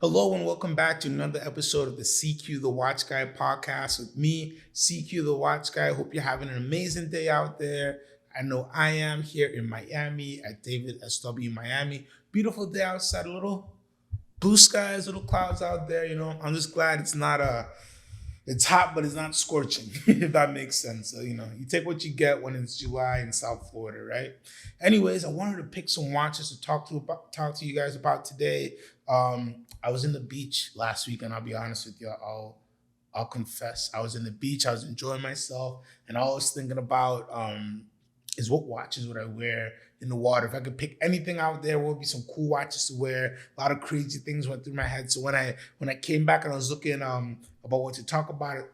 Hello and welcome back to another episode of the CQ The Watch Guy podcast with me, CQ The Watch Guy. Hope you're having an amazing day out there. I know I am here in Miami at David SW Miami. Beautiful day outside, a little blue skies, little clouds out there. I'm just glad it's hot, but it's not scorching, if that makes sense. So, you take what you get when it's July in South Florida, right? Anyways, I wanted to pick some watches to talk to you guys about today. I was in the beach last week, and I'll be honest with you, I'll confess, I was in the beach, I was enjoying myself, and all I was thinking about is what watches would I wear in the water. If I could pick anything out there, what would be some cool watches to wear? A lot of crazy things went through my head. So when I came back and I was looking about what to talk about,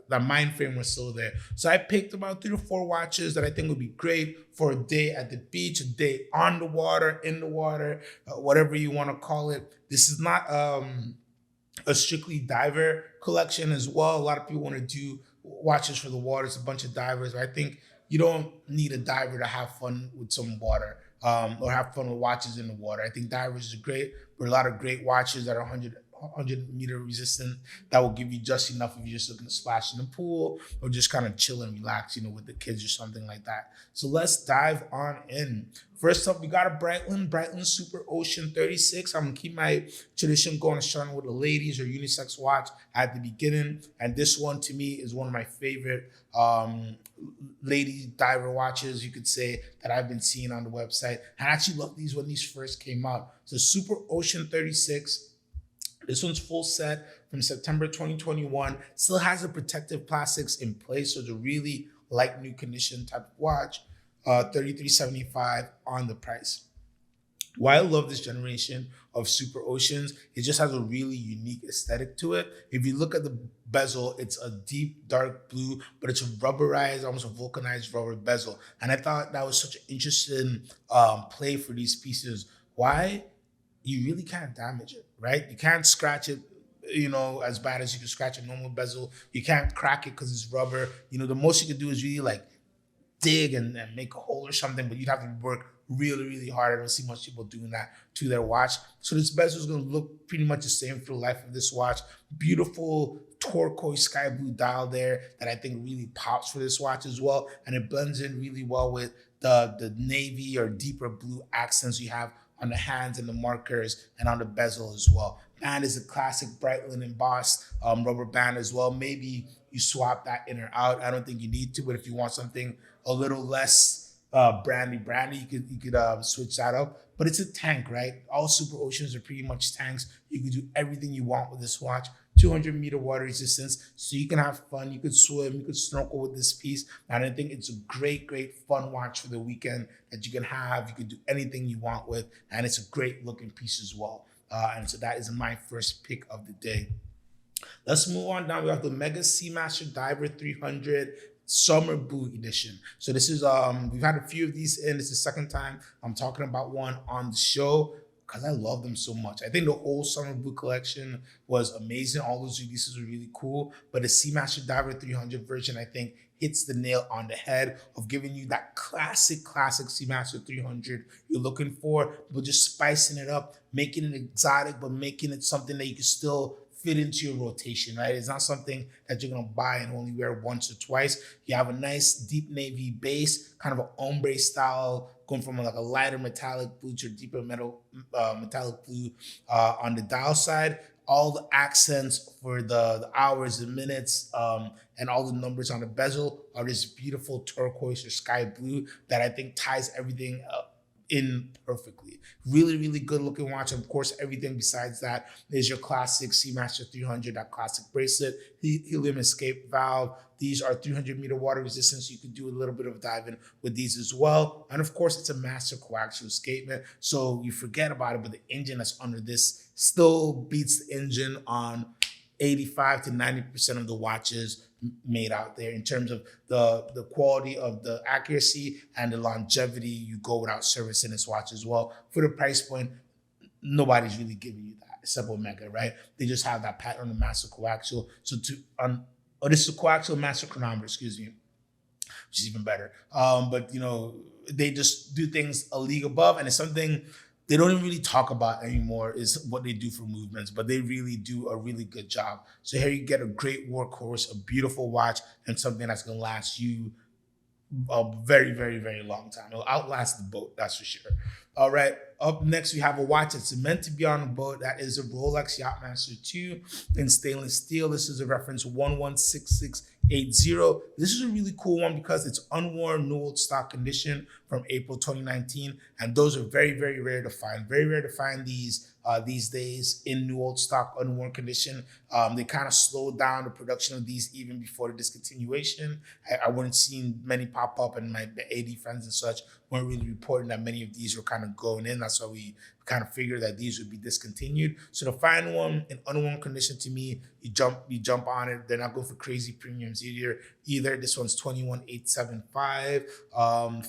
that mind frame was still there. So I picked about 3 to 4 watches that I think would be great for a day at the beach, a day on the water, in the water, whatever you want to call it. This is not a strictly diver collection as well. A lot of people want to do watches for the water. It's a bunch of divers. But I think you don't need a diver to have fun with some water or have fun with watches in the water. I think divers are great, but a lot of great watches that are 100 meter resistant that will give you just enough if you're just looking to splash in the pool or just kind of chill and relax, with the kids or something like that. So let's dive on in. First up, we got a Breitling Super Ocean 36. I'm gonna keep my tradition going, starting with a ladies or unisex watch at the beginning. And this one to me is one of my favorite lady diver watches, you could say, that I've been seeing on the website. I actually loved these when these first came out. So Super Ocean 36. This one's full set from September 2021. Still has the protective plastics in place, so it's a really light new condition type of watch. $33.75 on the price. Why I love this generation of Super Oceans, it just has a really unique aesthetic to it. If you look at the bezel, it's a deep dark blue, but it's a rubberized, almost a vulcanized rubber bezel. And I thought that was such an interesting play for these pieces. Why? You really can't damage it, right? You can't scratch it, as bad as you can scratch a normal bezel. You can't crack it because it's rubber. The most you can do is really like dig and make a hole or something, but you'd have to work really, really hard. I don't see much people doing that to their watch. So this bezel is going to look pretty much the same for the life of this watch. Beautiful turquoise sky blue dial there that I think really pops for this watch as well. And it blends in really well with the navy or deeper blue accents you have on the hands and the markers and on the bezel as well. Band is a classic Breitling embossed rubber band as well. Maybe you swap that in or out. I don't think you need to, but if you want something a little less brandy, you could switch that up. But it's a tank, right? All Super Oceans are pretty much tanks. You can do everything you want with this watch. 200 meter water resistance, so you can have fun. You could swim, you could snorkel with this piece. And I think it's a great, great fun watch for the weekend that you can have. You can do anything you want with, and it's a great looking piece as well. And so that is my first pick of the day. Let's move on down. We have the Mega Seamaster Diver 300 Summer Blue Edition. So this is, we've had a few of these in. It's the second time I'm talking about one on the show, because I love them so much. I think the whole Summer Blue collection was amazing. All those releases were really cool. But the Seamaster Diver 300 version, I think, hits the nail on the head of giving you that classic Seamaster 300 you're looking for, but just spicing it up, making it exotic, but making it something that you can still fit into your rotation, right? It's not something that you're gonna buy and only wear once or twice. You have a nice deep navy base, kind of an ombre style, going from like a lighter metallic blue to a deeper metallic blue on the dial side. All the accents for the hours and minutes and all the numbers on the bezel are this beautiful turquoise or sky blue that I think ties everything up in perfectly. Really, really good looking watch. Of course, everything besides that is your classic Seamaster 300, that classic bracelet, helium escape valve. These are 300 meter water resistance. You can do a little bit of diving with these as well. And of course, it's a master coaxial escapement. So you forget about it, but the engine that's under this still beats the engine on 85 to 90% of the watches made out there in terms of the quality of the accuracy and the longevity. You go without service in this watch as well. For the price point, nobody's really giving you that except Omega, right? They just have that patent on the master coaxial. So this is a coaxial master chronometer, excuse me, which is even better. But they just do things a league above, and it's something they don't even really talk about anymore is what they do for movements, but they really do a really good job. So here you get a great workhorse, a beautiful watch, and something that's going to last you a very, very, very long time. It'll outlast the boat, that's for sure. All right, up next we have a watch that's meant to be on a boat. That is a Rolex Yachtmaster 2 in stainless steel. This is a reference 116680. This is a really cool one because it's unworn, new old stock condition from April 2019, and those are very, very rare to find. Very rare to find these days in new old stock, unworn condition. They kind of slowed down the production of these even before the discontinuation. I wouldn't see many pop up, and my AD friends and such weren't really reporting that many of these were kind of going in. That's why we kind of figured that these would be discontinued. So to find one in unworn condition, to me, you jump on it. They're not going for crazy premiums either. This one's 21,875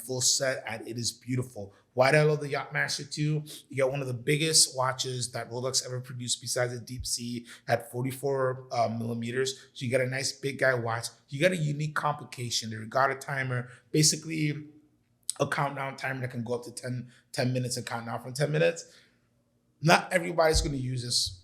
full set, and it is beautiful. Why do I love the Yachtmaster 2? You get one of the biggest watches that Rolex ever produced besides the Deep Sea at 44 millimeters. So you get a nice big guy watch. You get a unique complication. The regatta timer, basically a countdown timer that can go up to 10 minutes and count down from 10 minutes. Not everybody's going to use this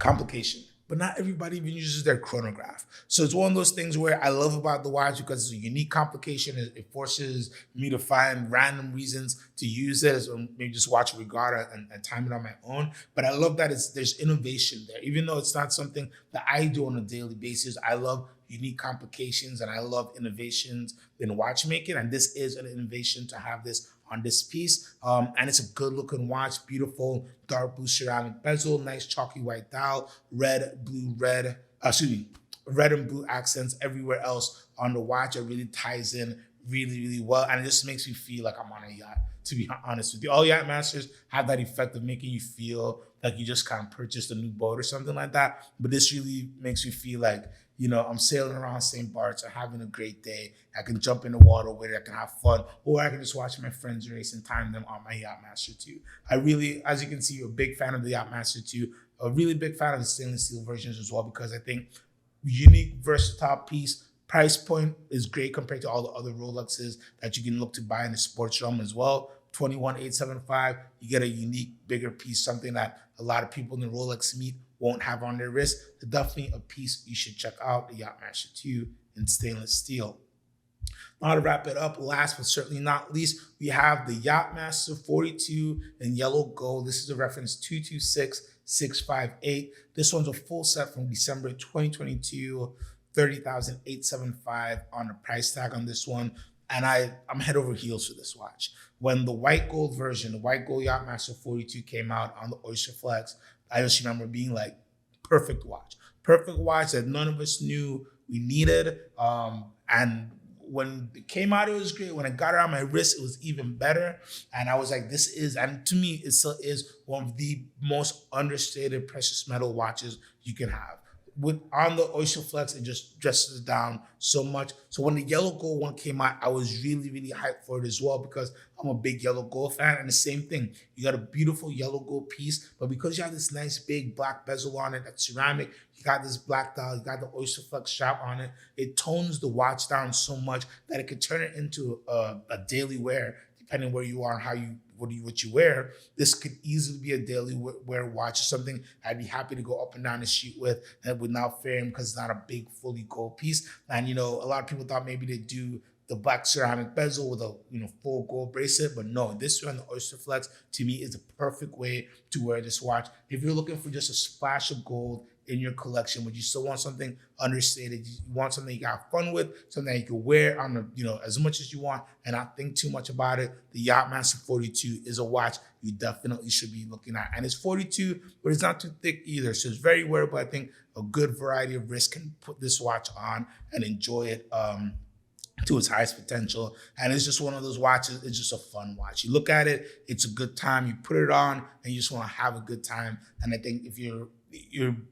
complication, but not everybody even uses their chronograph. So it's one of those things where I love about the watch because it's a unique complication. It forces me to find random reasons to use it, or maybe just watch a regatta and time it on my own. But I love that there's innovation there. Even though it's not something that I do on a daily basis, I love unique complications and I love innovations in watchmaking. And this is an innovation to have this on this piece. And it's a good looking watch, beautiful dark blue ceramic bezel, nice chalky white dial, red and blue accents everywhere else on the watch. It really ties in really, really well. And it just makes me feel like I'm on a yacht, to be honest with you. All Yachtmasters have that effect of making you feel like you just kind of purchased a new boat or something like that. But this really makes me feel like, you know, I'm sailing around St. Bart's or having a great day. I can jump in the water with it, I can have fun, or I can just watch my friends race and time them on my Yachtmaster 2. I really, as you can see, a big fan of the Yachtmaster 2, a really big fan of the stainless steel versions as well, because I think unique, versatile piece. Price point is great compared to all the other Rolexes that you can look to buy in the sports realm as well. 21,875, you get a unique, bigger piece, something that a lot of people in the Rolex meet won't have on their wrist. So definitely a piece you should check out, the Yachtmaster 2 in stainless steel. Now to wrap it up, last but certainly not least, we have the Yachtmaster 42 in yellow gold. This is a reference 226658. This one's a full set from December 2022, 30,875 on the price tag on this one. And I'm head over heels for this watch. When the white gold version, the white gold Yachtmaster 42 came out on the Oyster Flex, I just remember being like, perfect watch that none of us knew we needed. And when it came out, it was great. When I got it on my wrist, it was even better. And I was like, and to me, it still is one of the most understated precious metal watches you can have. On the Oyster Flex, it just dresses it down so much. So when the yellow gold one came out, I was really, really hyped for it as well, because I'm a big yellow gold fan. And the same thing, you got a beautiful yellow gold piece, but because you have this nice big black bezel on it, that's ceramic, you got this black dial, you got the Oyster Flex strap on it, it tones the watch down so much that it could turn it into a daily wear, depending where you are and what you wear. This could easily be a daily wear watch, or something I'd be happy to go up and down the street with, and without fearing, because it's not a big fully gold piece. And a lot of people thought maybe they'd do the black ceramic bezel with a full gold bracelet, but no, this one, the Oyster Flex, to me is the perfect way to wear this watch. If you're looking for just a splash of gold in your collection, but you still want something understated, you want something you got fun with, something that you can wear on as much as you want and not think too much about it, the Yachtmaster 42 is a watch you definitely should be looking at. And it's 42, but it's not too thick either, so it's very wearable. I think a good variety of wrists can put this watch on and enjoy it to its highest potential. And it's just one of those watches, it's just a fun watch. You look at it, it's a good time, you put it on and you just want to have a good time. And I think if you've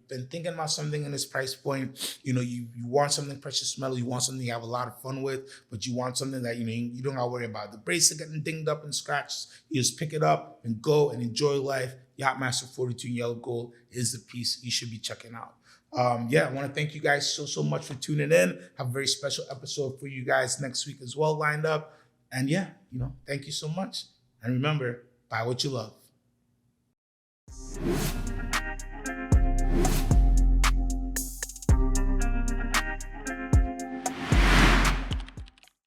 been thinking about something in this price point, you want something precious metal, you want something you have a lot of fun with, but you want something that you don't have to worry about the bracelet getting dinged up and scratched. You just pick it up and go and enjoy life. Yachtmaster 42 in yellow gold is the piece you should be checking out. I want to thank you guys so much for tuning in. Have a very special episode for you guys next week as well lined up. And thank you so much. And remember, buy what you love.